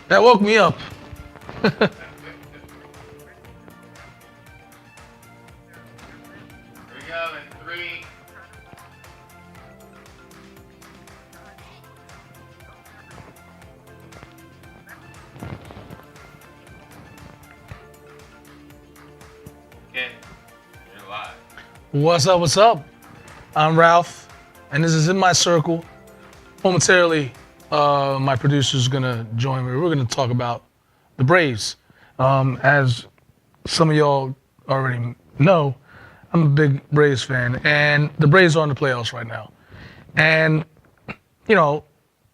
That woke me up. Here we go in three. Okay, you're live. What's up? What's up? I'm Ralph, and this is In My Circle. Momentarily, my producer's gonna join me. We're gonna talk about the Braves. As some of y'all already know, I'm a big Braves fan, and the Braves are in the playoffs right now. And you know,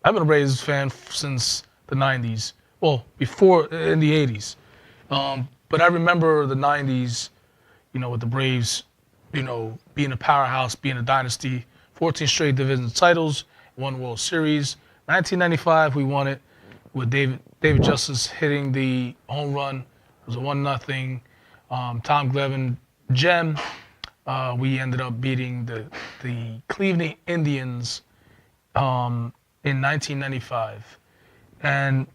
I've been a Braves fan since the '90s. Well, before in the '80s. But I remember the '90s. With the Braves, being a powerhouse, being a dynasty, 14 straight division titles, one World Series. 1995, we won it with David Justice hitting the home run. It was a 1-0. Tom Glavine gem. We ended up beating the Cleveland Indians in 1995, and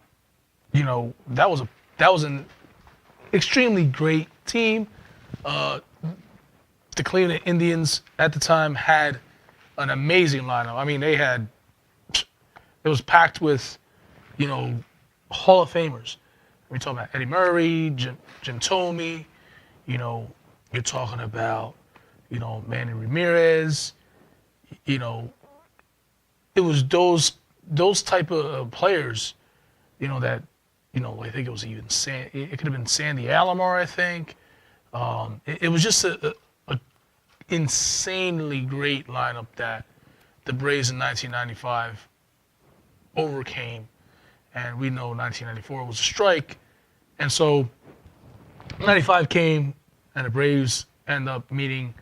that was an extremely great team. The Cleveland Indians at the time had an amazing lineup. I mean, it was packed with, Hall of Famers. We're talking about Eddie Murray, Jim Thome, you're talking about, Manny Ramirez, it was those type of players, that, I think it was even it could have been Sandy Alomar, I think. It was just a insanely great lineup that the Braves in 1995 overcame, and we know 1994 was a strike, and so 95 came, and the Braves end up meeting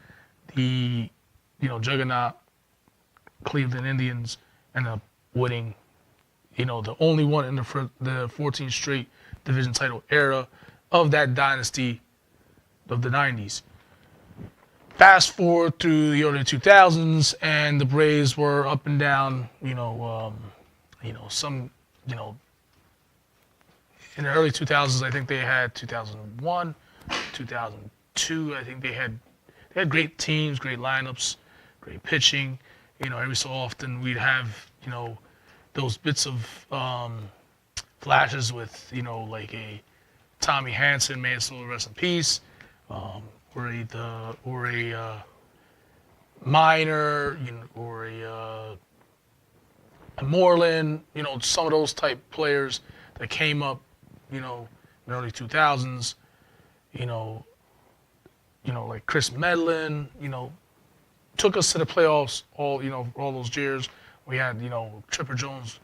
the juggernaut Cleveland Indians, end up winning, the only one in the 14 straight division title era of that dynasty of the 90s. Fast forward through the early 2000s, and the Braves were up and down. Some, in the early 2000s, I think they had 2001, 2002. I think they had great teams, great lineups, great pitching. Every so often we'd have those bits of flashes with like a Tommy Hanson, may his soul rest in peace. Or a Minor, or a Moreland, some of those type players that came up, in the early 2000s, like Chris Medlin, took us to the playoffs all those years. We had, Chipper Jones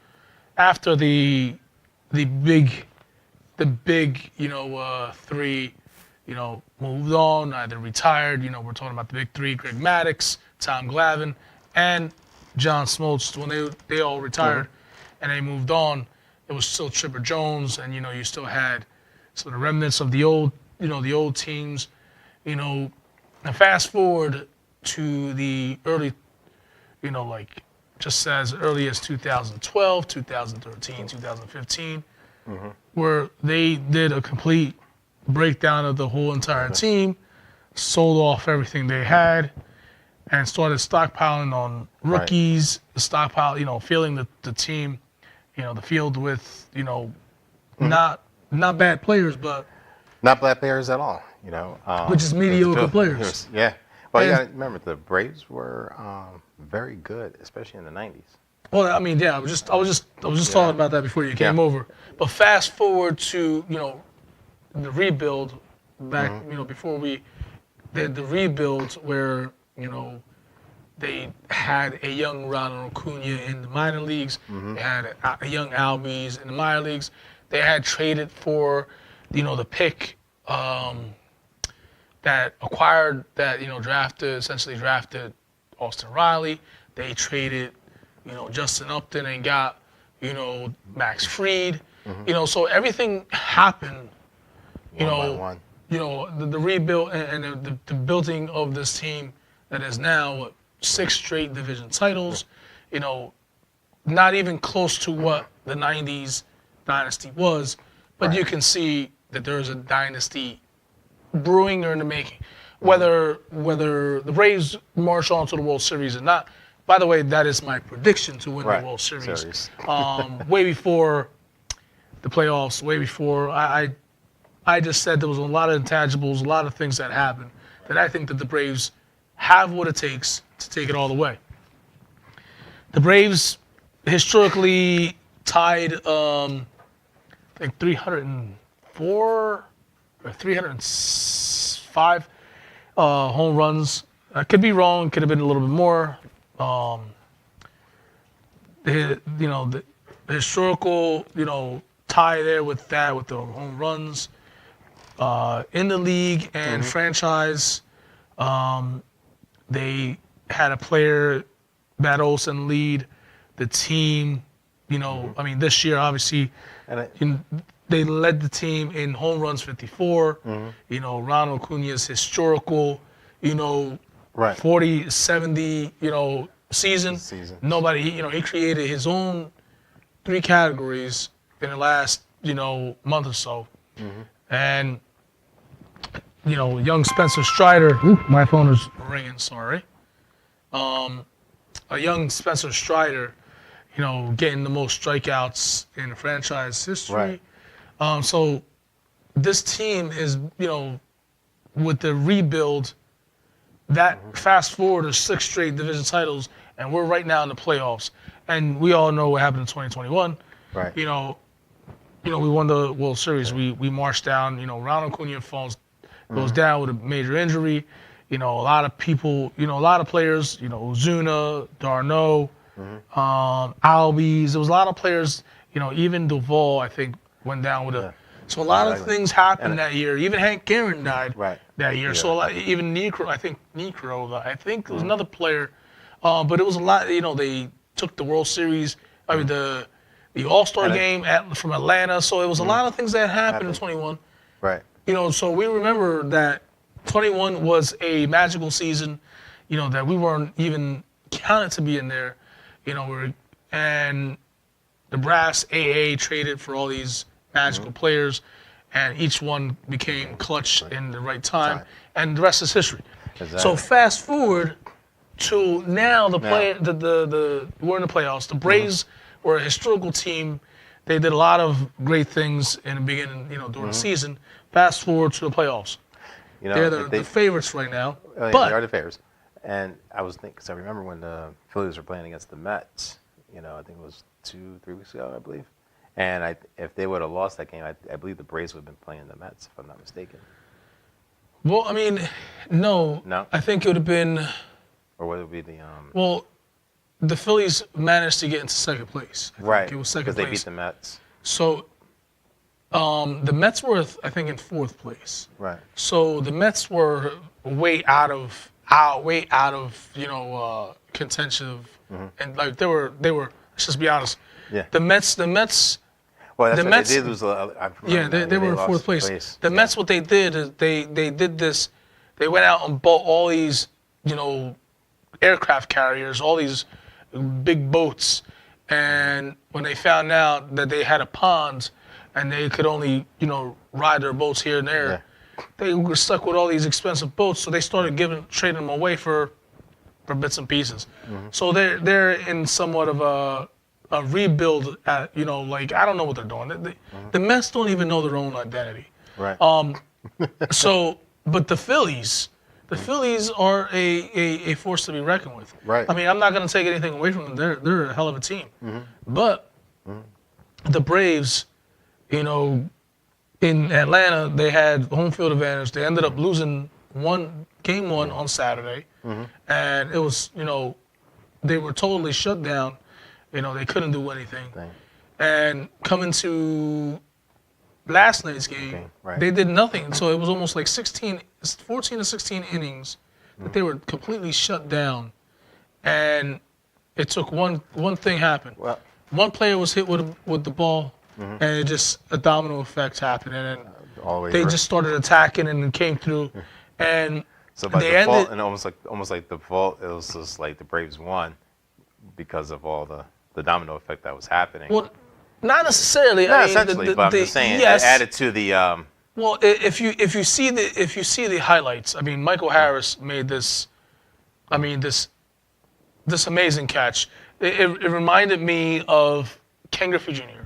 after the big, three, moved on, either retired. We're talking about the big three: Greg Maddux, Tom Glavine, and John Smoltz. When they all retired and they moved on, it was still Chipper Jones, and you still had some of the remnants of the old, the old teams. And fast forward to the early, like just as early as 2012, 2013, 2015, where they did a complete breakdown of the whole entire team, sold off everything they had, and started stockpiling on rookies. The stockpile, filling the team, the field with, not bad players, but not bad players at all. but just mediocre players. Yeah. Well, you got to remember the Braves were very good, especially in the '90s. Well, I mean, yeah, I was just talking about that before you came over. But fast forward to the rebuild back, before we did the rebuild, where they had a young Ronald Acuna in the minor leagues. They had a young Albies in the minor leagues. They had traded for the pick that acquired that essentially drafted Austin Riley. They traded Justin Upton and got Max Fried. So everything happened One by one. The rebuild and the building of this team that is now 6 straight division titles, not even close to what the 90s dynasty was, but Right. you can see that there is a dynasty brewing or in the making. Whether the Braves march on to the World Series or not. By the way, that is my prediction to win Right. the World Series. Series. Way before the playoffs, way before I just said there was a lot of intangibles, a lot of things that happened that I think that the Braves have what it takes to take it all the way. The Braves historically tied, I think 304 or 305 home runs. I could be wrong. Could have been a little bit more. The historical, tie there with that, with the home runs in the league and franchise. They had a player, Matt Olson, lead the team. I mean, this year, obviously, And they led the team in home runs 54. Ronald Acuna's historical, Right. 40, 70, season. Season. Nobody, he created his own 3 categories in the last, month or so. And, young Spencer Strider, my phone is ringing, sorry. A young Spencer Strider, getting the most strikeouts in franchise history. Right. So this team is, with the rebuild, that fast forward to 6 straight division titles, and we're right now in the playoffs. And we all know what happened in 2021. Right. We won the World Series. We marched down. Ronald Acuna goes down with a major injury. A lot of people, a lot of players. Ozuna, Darno, Albies. There was a lot of players. Even Duvall, I think, went down with a. So a lot of Exactly. things happened that year. Even Hank Aaron died Right. that year. Yeah. So even Necro, I think there was another player, but it was a lot. They took the World Series. I mean the All-Star And game from Atlanta. So it was a lot of things that happened in 21. Right. So we remember that 21 was a magical season. That we weren't even counted to be in there. And the brass AA traded for all these magical players, and each one became clutch in the right time, and the rest is history. Exactly. So fast forward to now, we're in the playoffs. The Braves were a historical team. They did a lot of great things in the beginning, during the season. Fast forward to the playoffs. They're the favorites right now. They are But the favorites. And I was thinking, because I remember when the Phillies were playing against the Mets, I think it was 2-3 weeks ago, I believe. And if they would have lost that game, I believe the Braves would have been playing the Mets, if I'm not mistaken. well, I mean, no. No? I think it would have been. Or would it be the Well, the Phillies managed to get into second place. I think. It was second because they place. beat the Mets. So the Mets were, I think, in 4th place. Right. So the Mets were way out of contention, and like they were. Let's just be honest. Yeah. The Mets. Well, that's the what Mets- they did lose. Yeah, they were in lost 4th place. The Mets, what they did is they did this. They went out and bought all these, aircraft carriers, all these big boats, and when they found out that they had a pond, and they could only, ride their boats here and there, they were stuck with all these expensive boats. So they started trading them away for bits and pieces. So they're in somewhat of a rebuild. I don't know what they're doing. The Mets don't even know their own identity. Right. But the Phillies are a force to be reckoned with. Right. I mean, I'm not going to take anything away from them. They're a hell of a team. But the Braves, in Atlanta, they had home field advantage. They ended up losing game one on Saturday, and it was they were totally shut down. They couldn't do anything. Thing. And coming to last night's game, right. they did nothing. So it was almost like 14 to 16 innings that they were completely shut down. And it took one thing happened. Well, One player was hit with the ball, and it just a domino effect happened. And then all the way they through. just started attacking and it came through. And So by they default, ended, and almost like default, it was just like the Braves won because of all the domino effect that was happening. well, Not necessarily. Not I mean, essentially, but I'm just saying, yes. it added to the. Well, if you see the highlights, I mean, Michael Harris made this. I mean, this amazing catch. It reminded me of Ken Griffey Jr.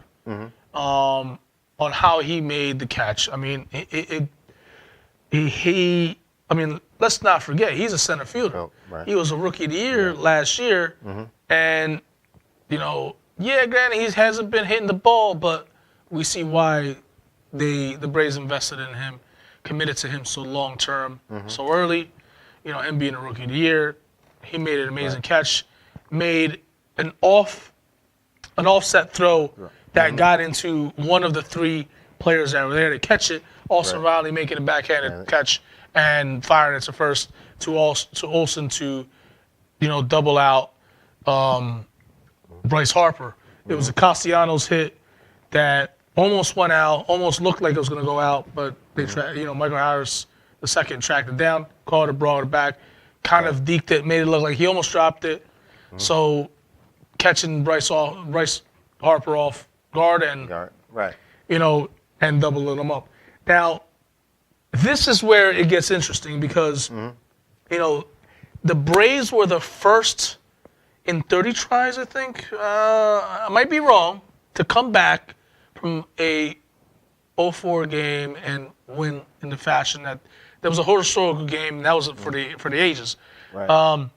On how he made the catch. I mean, he. I mean, let's not forget he's a center fielder. Oh, right. He was a rookie of the year last year, and you know, yeah, granted he hasn't been hitting the ball, but we see why the Braves invested in him, committed to him so long term, so early. You know, him being a rookie of the year, he made an amazing catch, made an offset throw that got into one of the three players that were there to catch it. Austin Riley making a backhanded catch and firing it to first to Olsen to, you know, double out Bryce Harper. It was a Castellanos hit that almost went out, almost looked like it was going to go out, but they Michael Harris the second tracked it down, caught it, brought it back, kind of deked it, made it look like he almost dropped it. So catching Bryce Harper off guard and you know, and doubling him up. Now, this is where it gets interesting because you know, the Braves were the first in 30 tries, I think. I might be wrong, to come back from a 0-4 game and win in the fashion that was a historical game. And that was for the ages. Right.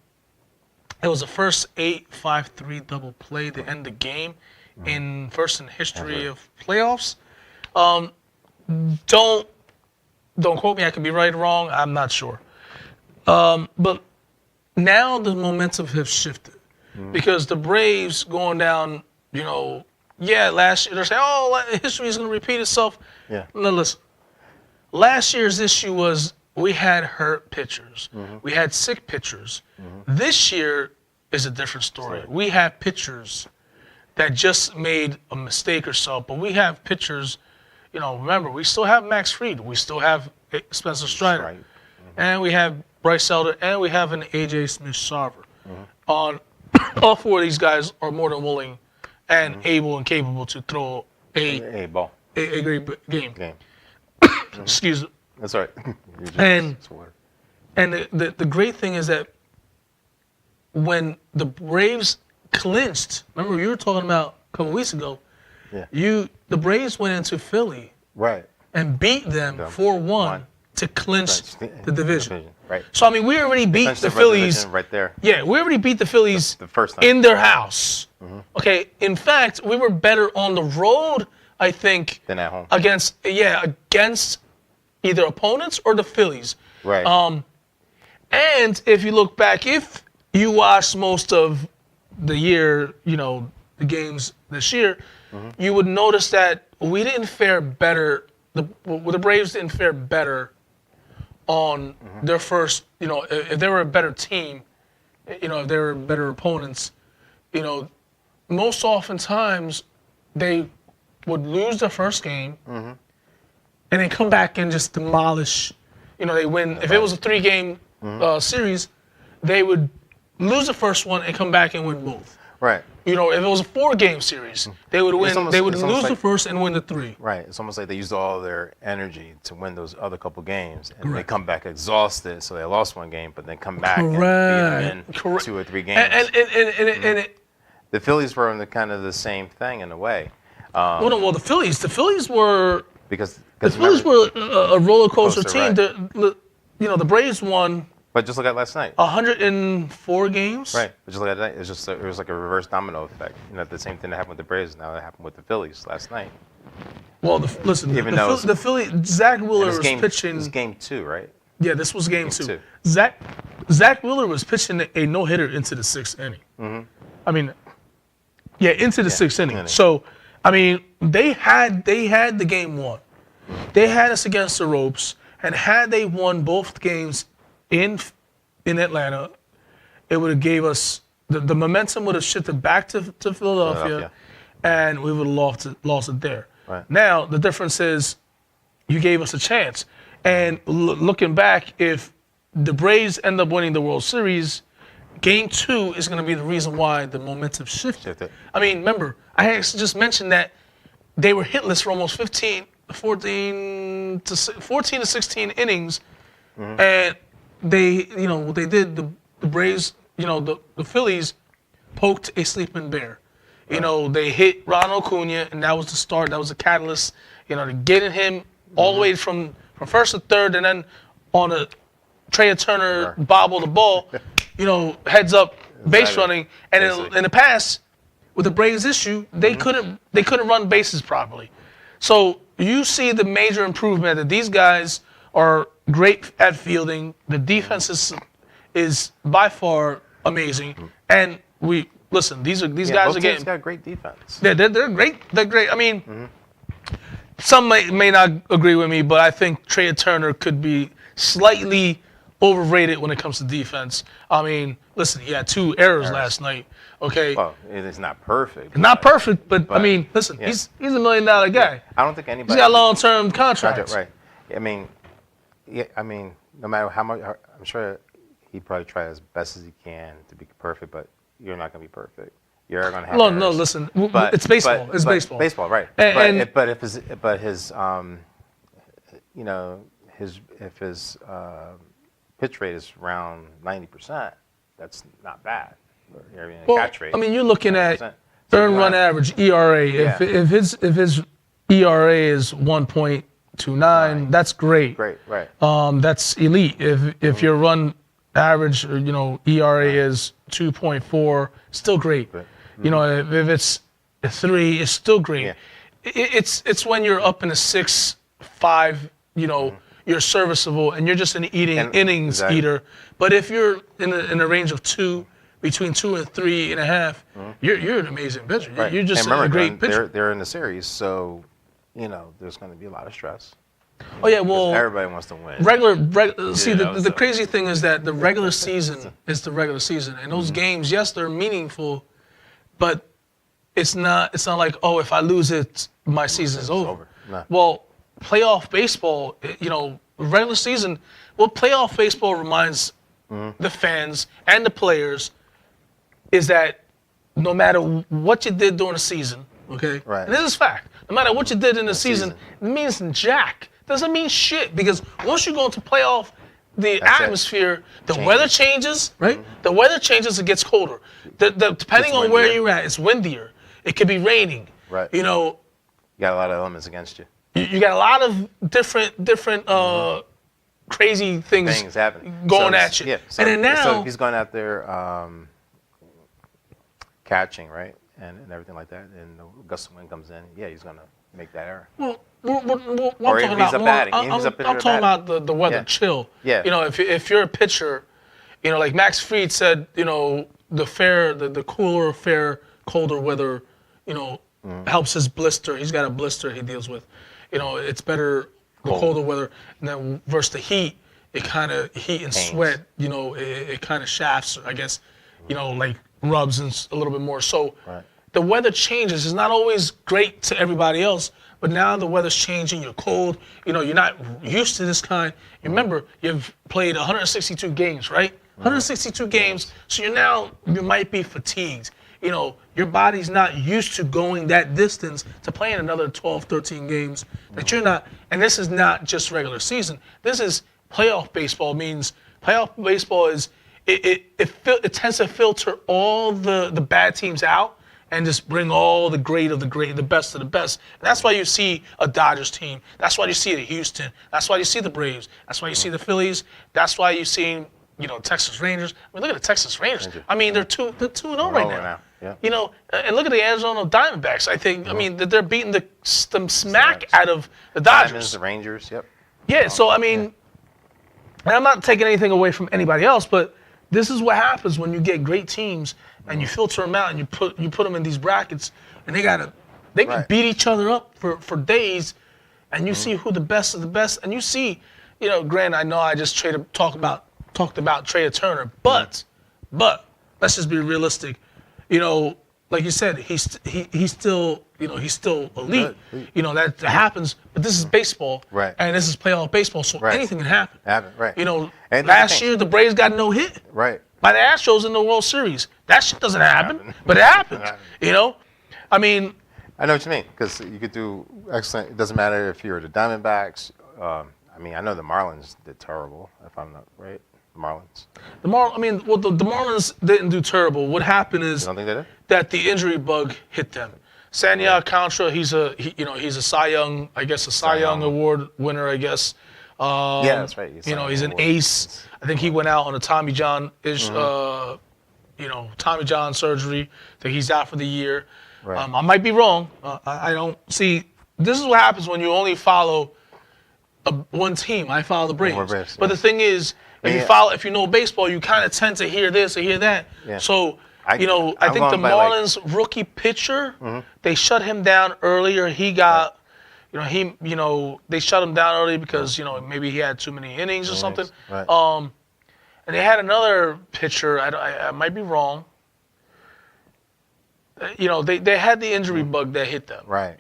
It was the first 8-5-3 double play to end the game, first in history of playoffs. Don't quote me. I could be right or wrong. I'm not sure. But now the momentum has shifted because the Braves going down. You know, last year they're saying, "Oh, history is going to repeat itself." Yeah. No, listen. Last year's issue was we had hurt pitchers. We had sick pitchers. This year is a different story. We have pitchers that just made a mistake or so, but we have pitchers, you know, remember, we still have Max Fried. We still have Spencer Strider. And we have Bryce Elder, and we have an A.J. Smith-Shawver. On all four of these guys are more than willing and able and capable to throw a great game. Excuse me. That's all right. And the great thing is that when the Braves clinched, remember you were talking about a couple weeks ago, the Braves went into Philly and beat them 4-1 to clinch the division. Right. So I mean, we already beat the Phillies right there. Yeah, we already beat the Phillies the first time. in their house. Okay, in fact, we were better on the road, I think, Than at home. against either opponents or the Phillies. Right. And if you look back, if you watched most of the year, you know, the games this year, you would notice that we didn't fare better. The Braves didn't fare better on their first, you know, if they were a better team, you know, if they were better opponents, you know, most oftentimes they would lose the first game and then come back and just demolish. You know, they win. If it was a 3-game series, they would lose the first one and come back and win both. Right. You know, if it was a 4-game series, they would win. They would lose the first and win the 3. Right. It's almost like they used all their energy to win those other couple games, and they come back exhausted. So they lost one game, but then come back and beat them in 2 or 3 games. And the Phillies were in the same thing in a way. Well, the Phillies were because the Phillies were a roller coaster team. Right. You know, the Braves won. But just look at last night. 104 games. Right. But just look at that. It was like a reverse domino effect. You know, the same thing that happened with the Braves. Now it happened with the Phillies last night. Well, the Philly, Zach Wheeler was pitching. This was game 2, right? Yeah, this was game two. Zach Wheeler was pitching a no-hitter into the 6th inning. I mean, into the 6th inning. So, I mean, they had the game won. They had us against the ropes, and had they won both games in Atlanta, it would have gave us the momentum would have shifted back to Philadelphia, and we would have lost it there. Right. Now the difference is, you gave us a chance, and looking back, if the Braves end up winning the World Series, Game 2 is going to be the reason why the momentum shifted. I mean, remember, I just mentioned that they were hitless for almost 14 to 16 innings, and they, what they did, the Braves, the Phillies poked a sleeping bear. They hit Ronald Acuna, and that was the start. That was the catalyst, to getting him all the way from first to third, and then on a Trey Turner bobble the ball, heads up base running. And in the past, with the Braves issue, they couldn't run bases properly. So you see the major improvement that these guys are great at fielding. The defense is by far amazing, and these guys both are teams getting. got great defense. They're great. They're great. I mean, some may not agree with me, but I think Trey Turner could be slightly overrated when it comes to defense. I mean, listen, he had 2 errors last night. Okay. Well, it's not perfect. Not perfect, but I mean, listen, he's $1 million guy. I don't think anybody. He's got long-term contracts. Right. I mean, no matter how much, I'm sure he probably tried as best as he can to be perfect, but you're not going to be perfect. You're going to have. No, errors. listen, it's baseball. It's baseball. Baseball, right? But if his pitch rate is around 90%, that's not bad. Catch rate. I mean, you're looking 90%. at earned run average ERA. Yeah. If his ERA is 1.29, that's great. Great, right. That's elite. If your run average, ERA is 2.4, still great. If it's a 3, it's still great. Yeah. It's when you're up in a 6, 5, you're serviceable and you're just an innings eater. But if you're in a range of 2, between 2 and 3.5, you're an amazing pitcher. Right. You're just and remember, a great pitcher. They're in the series, so there's going to be a lot of stress. Oh yeah, well, everybody wants to win. See, the crazy thing is that the regular season is the regular season, and those games, yes, they're meaningful, but it's not like, oh, if I lose it, my season's over. No. Well, playoff baseball, regular season. Well, playoff baseball reminds the fans and the players is that no matter what you did during the season, okay, right. And this is fact. No matter what you did in the season, it means jack. Doesn't mean shit, because once you go into playoff, the atmosphere, the weather changes, right? The weather changes, it gets colder. Depending on where you're at, it's windier. It could be raining. Right. You got a lot of elements against you. You got a lot of different crazy things happening going at you. Yeah. And then now, so if he's going out there catching, right, and everything like that, and the gust of wind comes in, he's going to make that error. Well, Or if he's up batting. I'm talking about the weather chill. Yeah. If you're a pitcher, like Max Fried said, the cooler, fair, colder weather, helps his blister. He's got a blister he deals with. It's better the colder weather, and then versus the heat, it kind of heat and sweat. It kind of shafts, I guess. Like rubs and a little bit more. So the weather changes. It's not always great to everybody else. But now the weather's changing, you're cold, you're not used to this kind. You remember, you've played 162 games, right? 162 games, so you might be fatigued. Your body's not used to going that distance to playing another 12, 13 games that you're not. And this is not just regular season. This is playoff baseball. Means playoff baseball is, it tends to filter all the bad teams out and just bring all the great of the great, the best of the best. And that's why you see a Dodgers team. That's why you see the Houston. That's why you see the Braves. That's why you see the Phillies. That's why you see, Texas Rangers. I mean, look at the Texas Rangers. I mean, they're 2-0 right now. Yeah. And look at the Arizona Diamondbacks. I think, I mean, they're beating the smack out of the Dodgers. Diamonds, the Rangers, yep. Yeah, so I mean, and I'm not taking anything away from anybody else, but this is what happens when you get great teams and you filter them out and you put them in these brackets, and they can beat each other up for days, and you see who the best of the best, and you see, Grant, I know I just talked about Trey Turner, but let's just be realistic, like you said, he's still elite. That happens, but this is baseball, right? And this is playoff baseball, so anything can happen. Right. And last year the Braves got no hit, right, by the Astros in the World Series. That shit doesn't happen, but it happened. I mean, I know what you mean, because you could do excellent. It doesn't matter if you're the Diamondbacks. I mean, I know the Marlins did terrible, if I'm not right. The Marlins. The Marlins didn't do terrible. What happened You is don't think they did? that the injury bug hit them. Santiago Contra, he's a Cy Young, I guess a Cy Young Award winner, I guess. Yeah, that's right. He's an ace. I think he went out on a Tommy John Tommy John surgery. I think he's out for the year. Right. I might be wrong. I don't see. This is what happens when you only follow one team. I follow the Braves. Braves, But yeah. the thing is, if you know baseball, you kind of tend to hear this or hear that. Yeah. So I think I'm the going by, Marlins rookie pitcher, they shut him down earlier. He got, they shut him down early because maybe he had too many innings or something. Right. And they had another pitcher. I might be wrong. They had the injury bug that hit them. Right.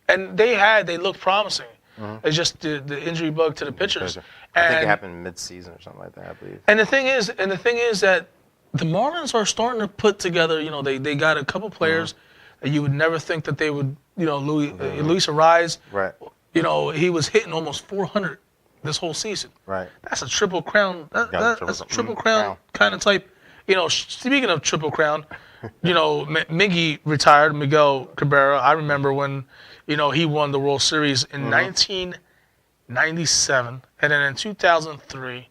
And they looked promising. It's just the injury bug to the pitchers. I think it happened mid-season or something like that, I believe. And the thing is that the Marlins are starting to put together. They got a couple players that you would never think that they would. Luis Ariz. Right. He was hitting almost 400 this whole season. Right. That's a triple crown. That's a triple crown crown. kind of type. Speaking of triple crown, Miggy retired, Miguel Cabrera. I remember when, he won the World Series in 1997, and then in 2003.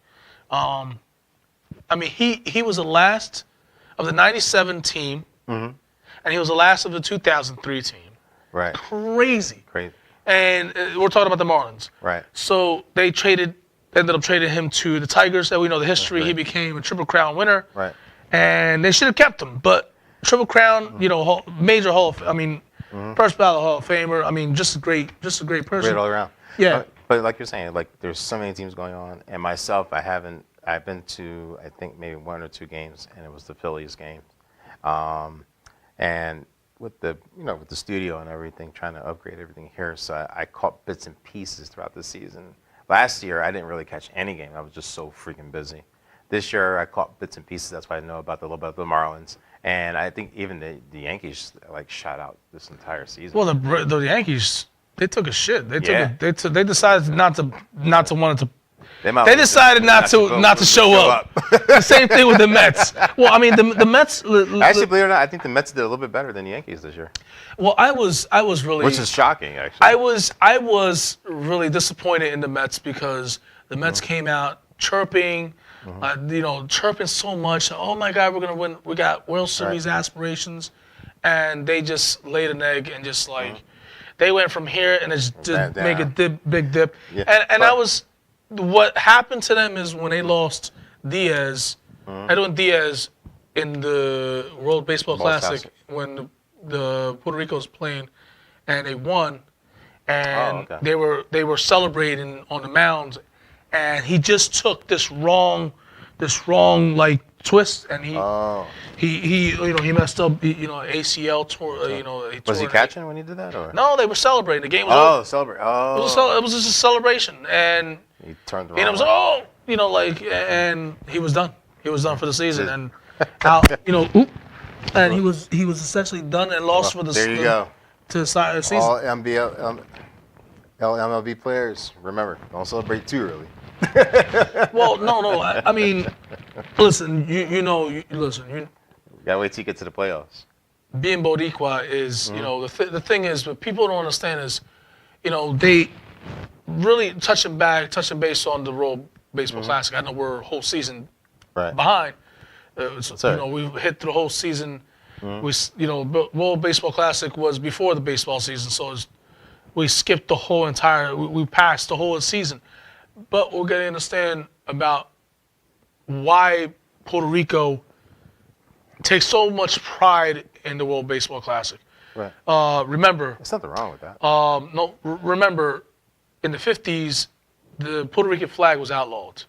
He was the last of the '97 team, and he was the last of the 2003 team. Right. Crazy. Great. And we're talking about the Marlins. Right. So they ended up trading him to the Tigers. And we know the history. Right. He became a Triple Crown winner. Right. And they should have kept him. But Triple Crown, major first ballot Hall of Famer. Just a great person. Great all around. Yeah. But like you're saying, there's so many teams going on, and myself, I've been to, I think, maybe 1 or 2 games, and it was the Phillies game. And with the studio and everything, trying to upgrade everything here, so I caught bits and pieces throughout the season. Last year, I didn't really catch any game. I was just so freaking busy. This year, I caught bits and pieces. That's why I know about the Marlins. And I think even the Yankees shot out this entire season. Well, the Yankees, they took a shit. They decided not to want it to. They decided not to show up. The same thing with the Mets. Well, the Mets. Actually, believe it or not, I think the Mets did a little bit better than the Yankees this year. Well, I was really. Which is shocking, actually. I was really disappointed in the Mets because the Mets came out chirping, chirping so much. Oh my God, we're gonna win! We got World Series aspirations, and they just laid an egg and just they went from here and just make a big dip. Yeah. And what happened to them is when they lost Diaz, Edwin Diaz, in the World Baseball Classic when the Puerto Rico was playing, and they won, and they were celebrating on the mound, and he just took this wrong twist, and he messed up, ACL tore, he tore. Was he catching when he did that, or? No, they were celebrating. The game was over. Celebrate! It was just a celebration, and he turned around. and it was and he was done. He was done for the season, and out, and he was essentially done and lost for the. There you go. To the season. All MLB players, remember, don't celebrate too early. Well, no. Listen, listen. You gotta wait till you get to the playoffs. Being Boricua is, the thing is, what people don't understand is, they really touching base on the World Baseball Classic. I know we're a whole season behind. We hit through the whole season. World Baseball Classic was before the baseball season, so we skipped the whole entire. We passed the whole season, but we're going to understand about why Puerto Rico takes so much pride in the World Baseball Classic. Right. Remember. There's nothing wrong with that. Remember, in the 50s, the Puerto Rican flag was outlawed.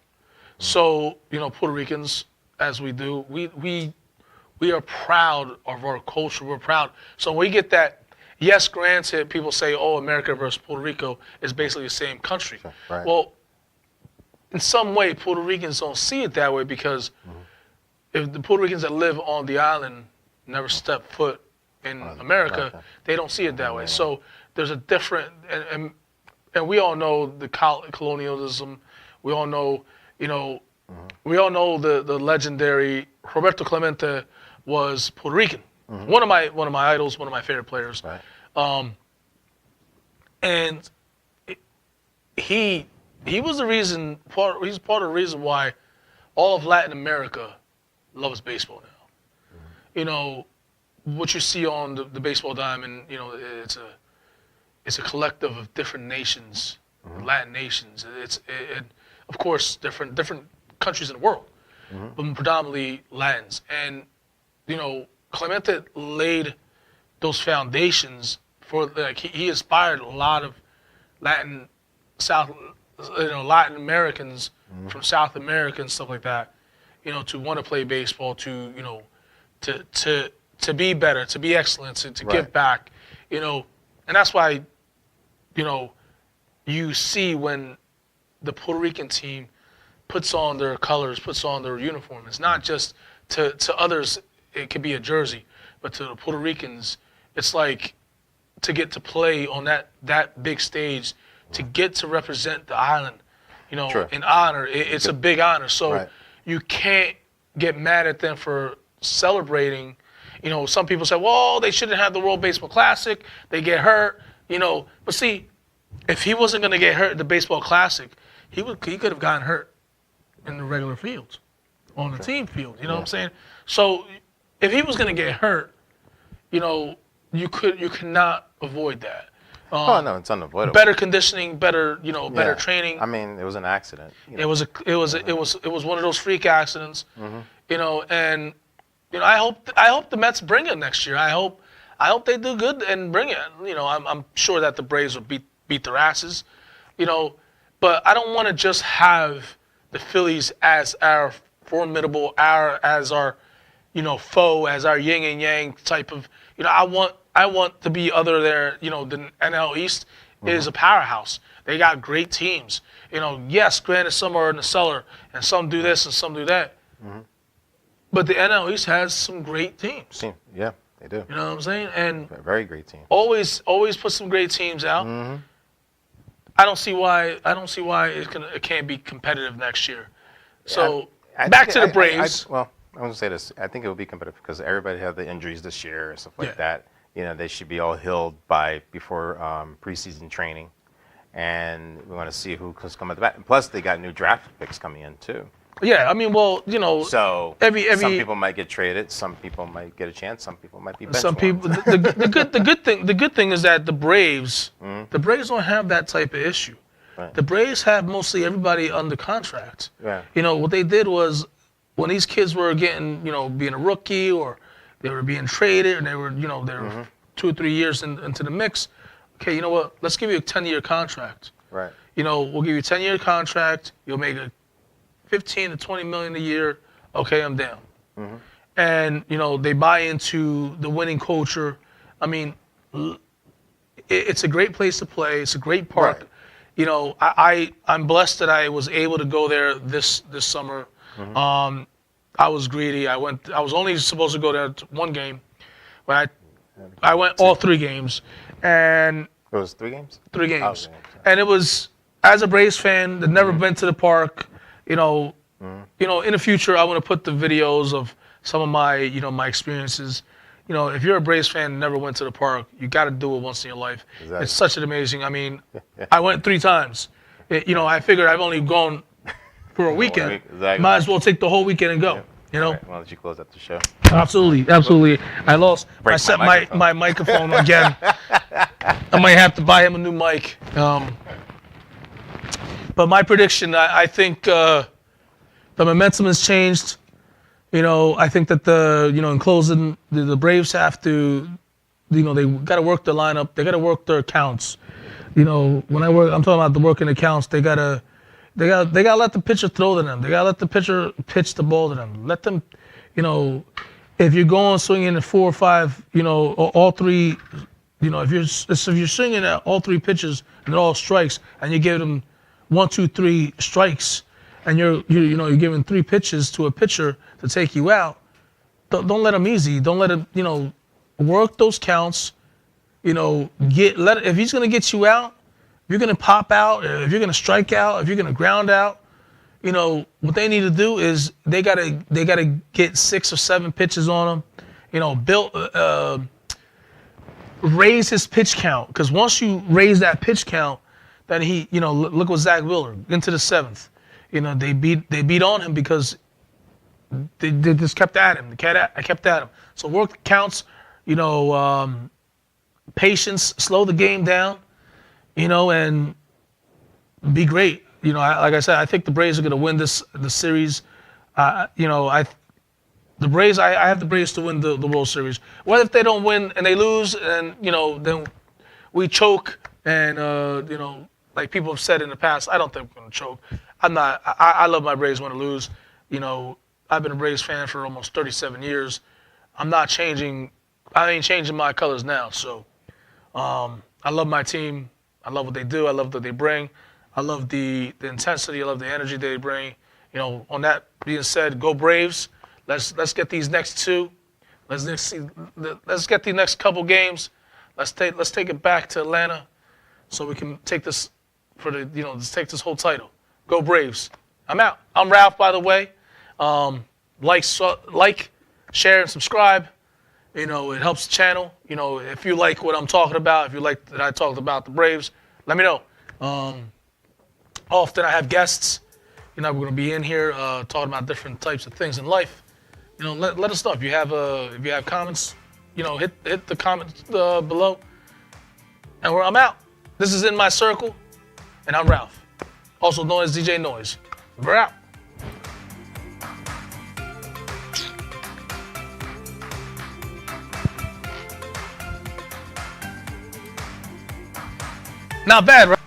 So, Puerto Ricans, as we do, we are proud of our culture. We're proud. So when we get that, yes, granted, people say, America versus Puerto Rico is basically the same country. Right. Well, in some way, Puerto Ricans don't see it that way because if the Puerto Ricans that live on the island never step foot in America, they don't see it that way. So there's a different, and we all know the colonialism. We all know, we all know the legendary Roberto Clemente was Puerto Rican. One of my idols, one of my favorite players. Right. And he was the reason. He's part of the reason why all of Latin America loves baseball now. What you see on the baseball diamond, it's a collective of different nations, Latin nations. It's of course different countries in the world, but predominantly Latins. And Clemente laid those foundations for he inspired a lot of Latin Americans from South America and stuff like that, to want to play baseball, to be better, to be excellent, to give back, and that's why, you see when the Puerto Rican team puts on their colors, puts on their uniform. It's not just to others, it could be a jersey, but to the Puerto Ricans, it's like to get to play on that big stage, to get to represent the island, in honor. It's a big honor. So you can't get mad at them for celebrating. Some people say, well, they shouldn't have the World Baseball Classic. They get hurt, But see, if he wasn't going to get hurt at the Baseball Classic, he could have gotten hurt in the regular fields, on the team field. You know what I'm saying? So if he was going to get hurt, you could not avoid that. No, it's unavoidable. Better conditioning, better better training. I mean, it was an accident. It was one of those freak accidents. And I hope the Mets bring it next year. I hope they do good and bring it. I'm sure that the Braves will beat their asses. But I don't want to just have the Phillies as our formidable, as our foe, as our yin and yang type of. I want to be other there. The NL East is a powerhouse. They got great teams. Yes, granted, some are in the cellar and some do this and some do that. But the NL East has some great teams. Yeah, they do. You know what I'm saying? And a very great team. Always put some great teams out. I don't see why it can't be competitive next year. So back to the Braves. I'm going to say this. I think it will be competitive because everybody had the injuries this year and stuff like that. They should be all healed before preseason training, and we want to see who's coming at the bat. And plus, they got new draft picks coming in too. Yeah, I mean, So some people might get traded, some people might get a chance, some people might be benched. Some people. The good thing is that the Braves don't have that type of issue. Right. The Braves have mostly everybody under contract. Yeah. What they did was when these kids were getting, being a rookie or they were being traded and they were 2 or 3 years into the mix. Okay, you know what? Let's give you a 10-year contract. Right. We'll give you a 10-year contract. You'll make a 15 to 20 million a year. Okay, I'm down. And they buy into the winning culture. I mean, it's a great place to play. It's a great park. Right. I'm blessed that I was able to go there this summer. I was greedy. I was only supposed to go there to one game, but I went all 3 games, and it was 3 games. 3 games, Oh, okay. and it was as a Braves fan that never been to the park. In the future, I want to put the videos of some of my my experiences. If you're a Braves fan and never went to the park, you got to do it once in your life. Exactly. It's such an amazing. I mean, I went 3 times. I figured I've only gone for a weekend. Exactly. Might as well take the whole weekend and go. All right, why don't you close up the show? Absolutely. I lost. Break I set my microphone. my microphone again. I might have to buy him a new mic. But my prediction, I think the momentum has changed. I think that in closing, the Braves have to, they got to work their lineup. They got to work their accounts. When I'm talking about the working accounts, they gotta let the pitcher throw to them. They gotta let the pitcher pitch the ball to them. Let them, if you're going swinging at 4 or 5, all 3, if you're swinging at all 3 pitches and they're all strikes, and you give them 1, 2, 3 strikes, and you're giving 3 pitches to a pitcher to take you out, don't let them easy. Don't let them, work those counts. If he's gonna get you out, if you're gonna pop out, if you're gonna strike out, if you're gonna ground out, what they need to do is they gotta get 6 or 7 pitches on him. Raise his pitch count, because once you raise that pitch count, then look what Zach Wheeler into the 7th. They beat on him because they just kept at him. I kept at him. So work the counts. Patience, slow the game down, and be great. Like I said, I think the Braves are going to win the series. The Braves, I have the Braves to win the World Series. What if they don't win and they lose, and then we choke, and like people have said in the past, I don't think we're going to choke. I'm not. I love my Braves win or lose. I've been a Braves fan for almost 37 years. I'm not changing. I ain't changing my colors now. So. I love my team. I love what they do. I love what they bring. I love the intensity. I love the energy they bring. On that being said, go Braves. Let's get these next 2. Let's get the next couple games. Let's take it back to Atlanta, so we can take this let's take this whole title. Go Braves. I'm out. I'm Ralph, by the way. Like, share, and subscribe. It helps the channel. If you like what I'm talking about, if you like that I talked about the Braves, let me know. Often I have guests. We're going to be in here talking about different types of things in life. Let us know if you have comments. Hit the comments below. And I'm out. This is In My Circle, and I'm Ralph, also known as DJ Noise. We're out. Not bad, right?